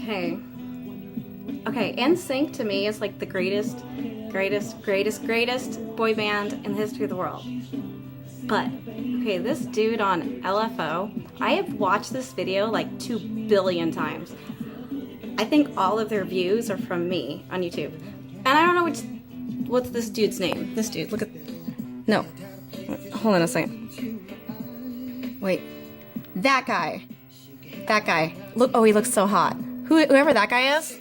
Okay. Okay, NSYNC to me is like the greatest boy band in the history of the world. But, okay, this dude on LFO, I have watched this video like 2 billion times. I think all of their views are from me on YouTube. And I don't know what's this dude's name? This dude, look at, no. Hold on a second. Wait. That guy. That guy. Look, oh, he looks so hot. Whoever that guy is.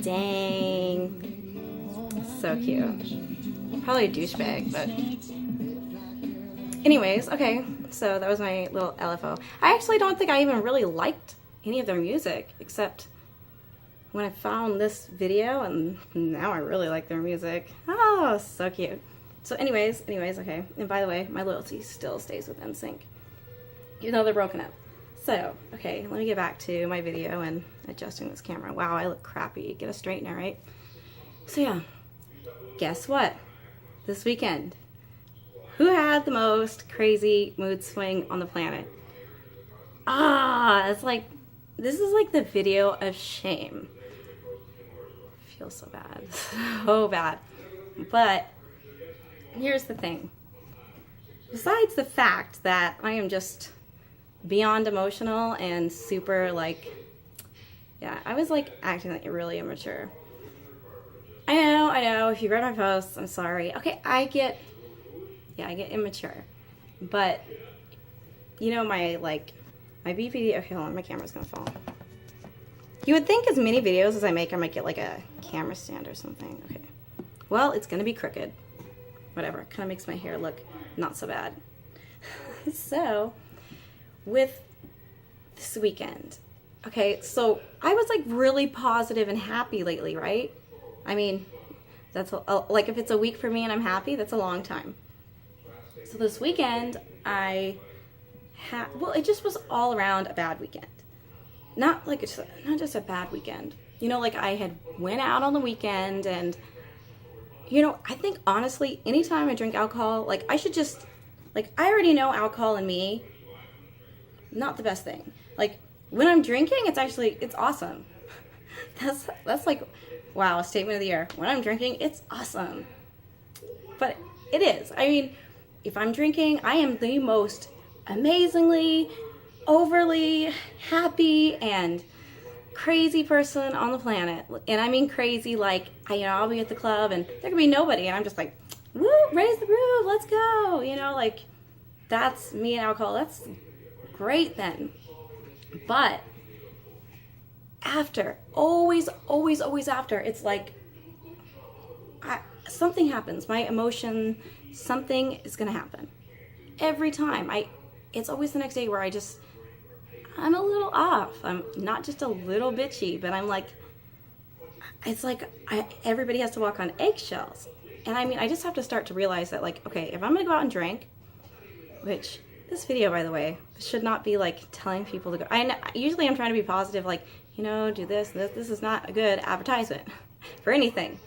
Dang. So cute. Probably a douchebag, but... Anyways, okay. So that was my little LFO. I actually don't think I even really liked any of their music, except when I found this video, and now I really like their music. Oh, so cute. So anyways, okay. And by the way, my loyalty still stays with NSYNC, even though they're broken up. So, okay, let me get back to my video and adjusting this camera. Wow, I look crappy. Get a straightener, right? So yeah, guess what? This weekend, who had the most crazy mood swing on the planet? It's like, this is like the video of shame. I feel so bad, so bad. But here's the thing. Besides the fact that I am just beyond emotional and super like, yeah, I was like acting like really immature. I know, if you read my posts, I'm sorry. Okay, I get immature. But, you know, my BPD, okay, hold on, my camera's gonna fall. You would think as many videos as I make, I might get like a camera stand or something. Okay, well, it's gonna be crooked. Whatever, kind of makes my hair look not so bad. So, with this weekend, okay, so I was like really positive and happy lately, right? I mean, that's like if it's a week for me and I'm happy, that's a long time. So this weekend, well, it just was all around a bad weekend. Not just a bad weekend. You know, like I had went out on the weekend and, you know, I think honestly, anytime I drink alcohol, like I should just, like I already know alcohol in me, not the best thing. Like when I'm drinking, it's awesome. That's like, wow, a statement of the year. When I'm drinking, it's awesome. But it is. I mean, if I'm drinking, I am the most amazingly, overly happy and crazy person on the planet. And I mean crazy, like, I'll be at the club and there could be nobody and I'm just like, woo, raise the roof, let's go. You know, like, that's me and alcohol. That's great then. But after, always after, it's like, something happens. My emotion, something is gonna happen. Every time. It's always the next day where I'm a little off. I'm not just a little bitchy, but I'm like, it's like everybody has to walk on eggshells. And I mean, I just have to start to realize that, like, okay, if I'm gonna go out and drink, which this video, by the way, should not be like telling people to go. Usually I'm trying to be positive, like, you know, do this. This is not a good advertisement for anything.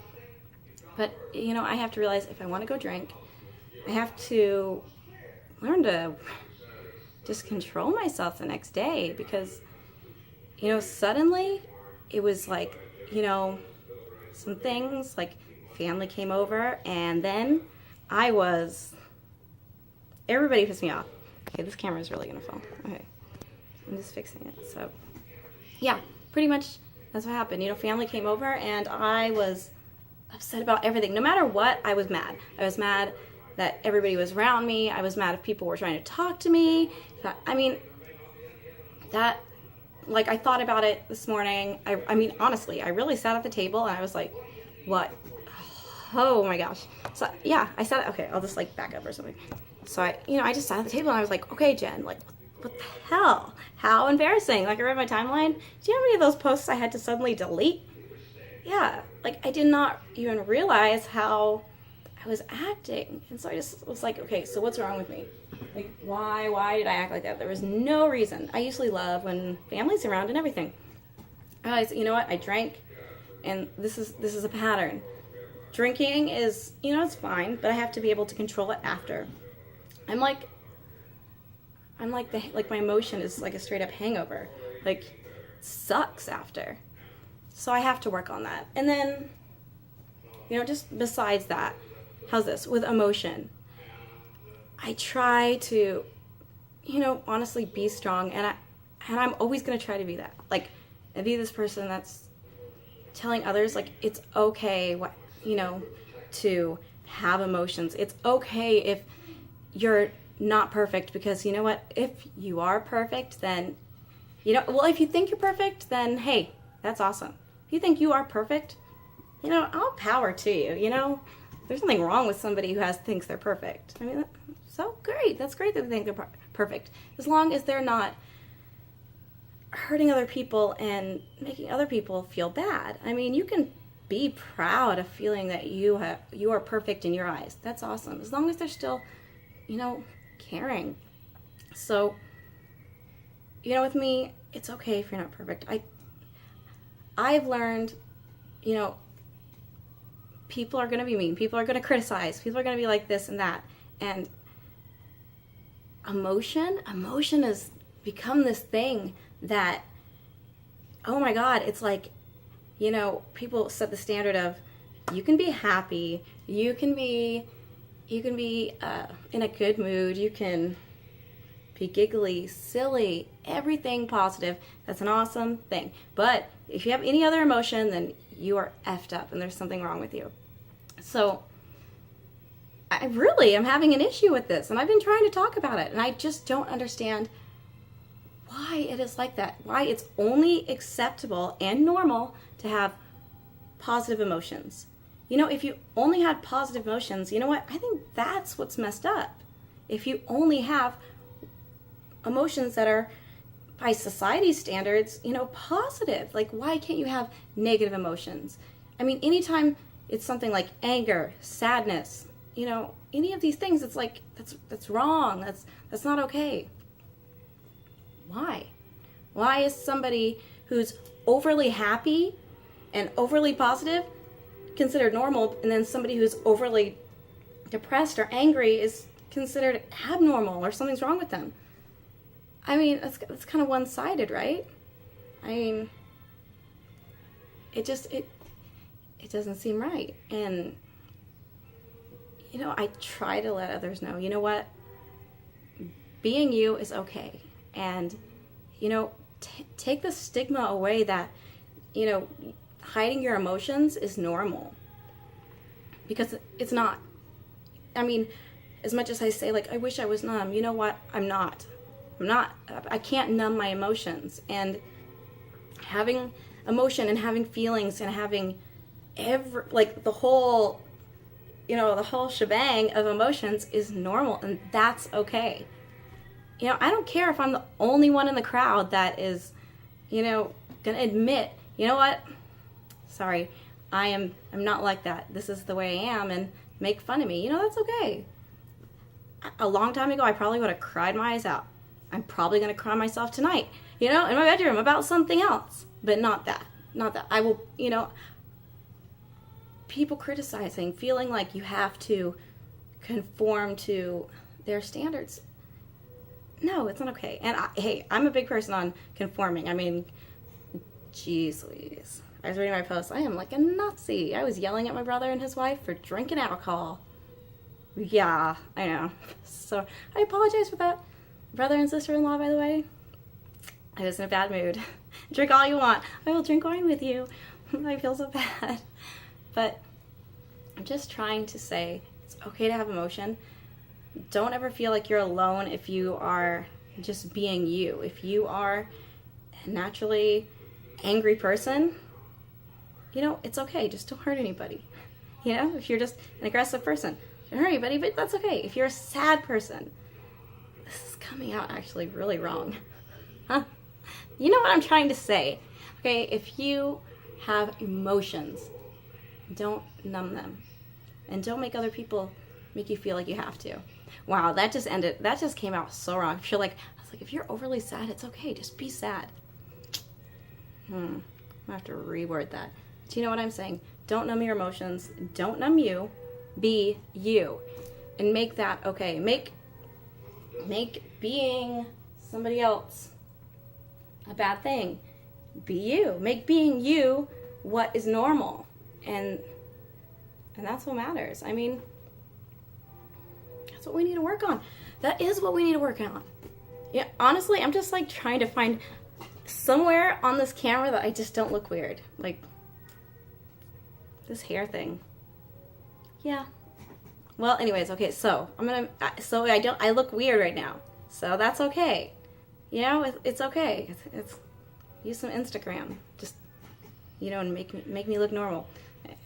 But, you know, I have to realize if I want to go drink, I have to learn to just control myself the next day because, you know, suddenly it was like, you know, some things like family came over and then everybody pissed me off. Okay, this camera is really gonna fall. Okay, I'm just fixing it. So, yeah, pretty much that's what happened. You know, family came over and I was upset about everything. No matter what, I was mad. I was mad that everybody was around me. I was mad if people were trying to talk to me. I mean, I thought about it this morning. I mean, honestly, I really sat at the table and I was like, what? Oh my gosh. So, yeah, I sat, okay, I'll just like back up or something. So I just sat at the table and I was like, okay, Jen, like, what the hell? How embarrassing. Like, I read my timeline. Do you know how many of those posts I had to suddenly delete? Yeah, like, I did not even realize how I was acting. And so I just was like, okay, so what's wrong with me? Like, why did I act like that? There was no reason. I usually love when family's around and everything. I realized, you know what? I drank, and this is a pattern. Drinking is, you know, it's fine, but I have to be able to control it after. I'm like my emotion is like a straight up hangover. Like, sucks after. So I have to work on that. And then, just besides that, how's this? With emotion, I try to, honestly be strong, and I'm always going to try to be that. Like, and be this person that's telling others, like, it's okay, to have emotions. It's okay if you're not perfect, because you know what? If you are perfect, then, if you think you're perfect, then hey, that's awesome. If you think you are perfect, all power to you, There's nothing wrong with somebody who thinks they're perfect. I mean, so great. That's great that they think they're perfect. As long as they're not hurting other people and making other people feel bad. I mean, you can be proud of feeling that you are perfect in your eyes. That's awesome. As long as they're still, caring. So, with me, it's okay if you're not perfect. I've learned, people are going to be mean. People are going to criticize. People are going to be like this and that. And emotion has become this thing that, oh my God, it's like, people set the standard of, you can be happy, you can be in a good mood, you can be giggly, silly, everything positive. That's an awesome thing. But if you have any other emotion, then you are effed up and there's something wrong with you. So I really am having an issue with this, and I've been trying to talk about it, and I just don't understand why it is like that. Why it's only acceptable and normal to have positive emotions. If you only had positive emotions, you know what? I think that's what's messed up. If you only have emotions that are, by society standards, positive. Like, why can't you have negative emotions? I mean, anytime it's something like anger, sadness, any of these things, it's like, that's wrong. That's not okay. Why? Why is somebody who's overly happy and overly positive considered normal, and then somebody who's overly depressed or angry is considered abnormal, or something's wrong with them? I mean, that's kind of one-sided, right? I mean, it doesn't seem right. And, I try to let others know, what? Being you is okay. And, take the stigma away that, hiding your emotions is normal. Because it's not. I mean, as much as I say, like, I wish I was numb, you know what? I'm not. I can't numb my emotions. And having emotion and having feelings and having the whole shebang of emotions is normal, and that's okay. I don't care if I'm the only one in the crowd that is, gonna admit, you know what? Sorry, I'm not like that. This is the way I am, and make fun of me. That's okay. A long time ago, I probably would have cried my eyes out. I'm probably going to cry myself tonight, in my bedroom about something else, but not that. I will, people criticizing, feeling like you have to conform to their standards. No, it's not okay. And I'm a big person on conforming. I mean, geez Louise. I was reading my post. I am like a Nazi. I was yelling at my brother and his wife for drinking alcohol. Yeah, I know. So I apologize for that. Brother and sister-in-law, by the way. I was in a bad mood. Drink all you want. I will drink wine with you. I feel so bad. But I'm just trying to say it's okay to have emotion. Don't ever feel like you're alone if you are just being you. If you are a naturally angry person, it's okay. Just don't hurt anybody. If you're just an aggressive person, don't hurt anybody, but that's okay. If you're a sad person, this is coming out actually really wrong. Huh? You know what I'm trying to say? Okay, if you have emotions, don't numb them. And don't make other people make you feel like you have to. Wow, that just came out so wrong. I was like, if you're overly sad, it's okay. Just be sad. I'm gonna have to reword that. Do you know what I'm saying? Don't numb your emotions. Don't numb you. Be you. And make that okay. Make being somebody else a bad thing. Be you. Make being you what is normal. And that's what matters. I mean, that's what we need to work on. That is what we need to work on. Yeah, honestly, I'm just like trying to find somewhere on this camera that I just don't look weird. Like this hair thing. Yeah. Well, anyways, okay, so I look weird right now. So that's okay. You know, it's okay. It's use some Instagram. Just, you know, and make me look normal.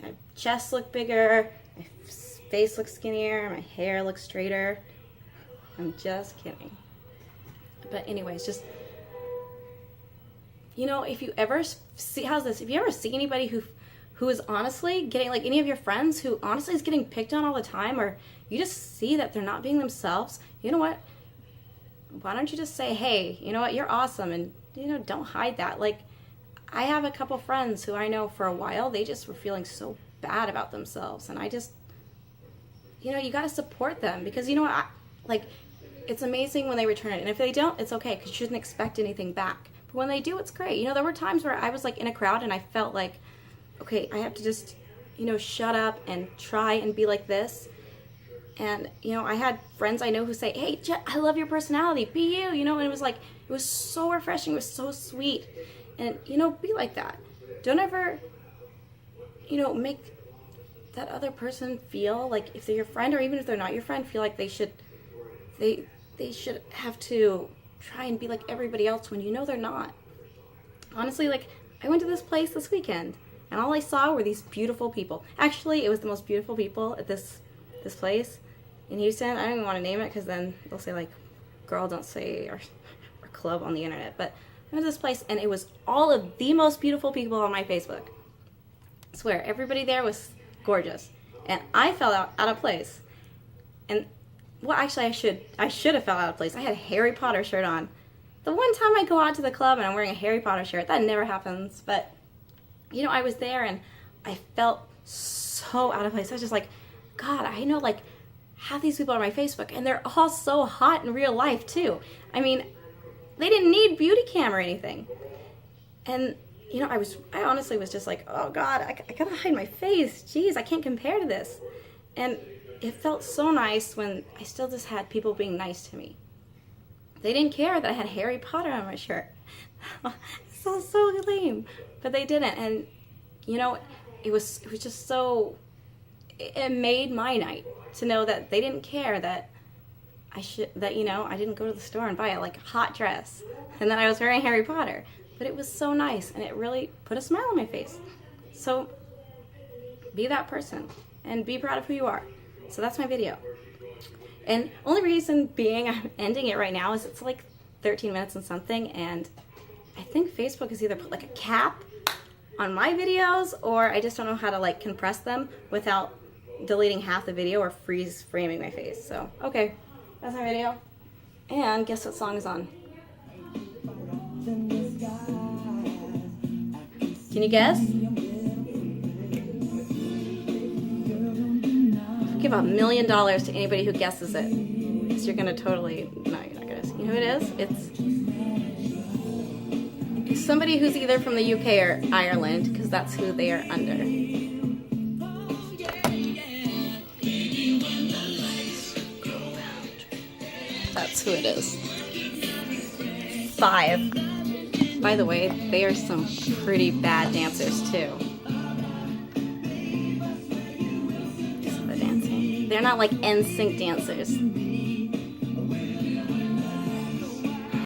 My chest look bigger, my face looks skinnier, my hair looks straighter. I'm just kidding. But anyways, just, you know, if you ever see, if you ever see anybody who is honestly getting, like any of your friends who honestly is getting picked on all the time, or you just see that they're not being themselves, you know what? Why don't you just say, hey, you know what, you're awesome, and, you know, don't hide that. Like, I have a couple friends who I know for a while, they just were feeling so bad about themselves, and I just, you know, you got to support them, because, you know what, it's amazing when they return it, and if they don't, it's okay, because you shouldn't expect anything back. But when they do, it's great. You know, there were times where I was like in a crowd and I felt like, okay, I have to just, you know, shut up and try and be like this. And, you know, I had friends I know who say, hey, Jet, I love your personality, be you, you know, and it was like, it was so refreshing, it was so sweet. And, you know, be like that. Don't ever, you know, make that other person feel like, if they're your friend or even if they're not your friend, feel like they should have to try and be like everybody else when you know they're not. Honestly, like, I went to this place this weekend and all I saw were these beautiful people. Actually, it was the most beautiful people at this place in Houston. I don't even want to name it because then they'll say, like, girl, don't say our club on the internet. But I went to this place and it was all of the most beautiful people on my Facebook. I swear, everybody there was gorgeous. And I felt out of place. And, well, actually, I should have felt out of place. I had a Harry Potter shirt on. The one time I go out to the club and I'm wearing a Harry Potter shirt, that never happens. But, you know, I was there and I felt so out of place. I was just like, God, I know, like, half these people on my Facebook, and they're all so hot in real life, too. I mean, they didn't need beauty cam or anything. And, you know, I honestly was just like, oh, God, I gotta hide my face. Jeez, I can't compare to this. And it felt so nice when I still just had people being nice to me. They didn't care that I had Harry Potter on my shirt. It sounds so lame, but they didn't. And, you know, it was just so, it made my night to know that they didn't care that you know, I didn't go to the store and buy a, like, hot dress and that I was wearing Harry Potter. But it was so nice and it really put a smile on my face. So be that person and be proud of who you are. So that's my video. And only reason being I'm ending it right now is it's like 13 minutes and something, and I think Facebook has either put like a cap on my videos, or I just don't know how to like compress them without deleting half the video or freeze framing my face. So, okay, that's my video. And guess what song is on? Can you guess? Give $1 million to anybody who guesses it. So you're gonna totally, no, you're not gonna. You know who it is? It's somebody who's either from the UK or Ireland, because that's who they are under. That's who it is. 5. By the way, they are some pretty bad dancers too. They're not like NSYNC dancers.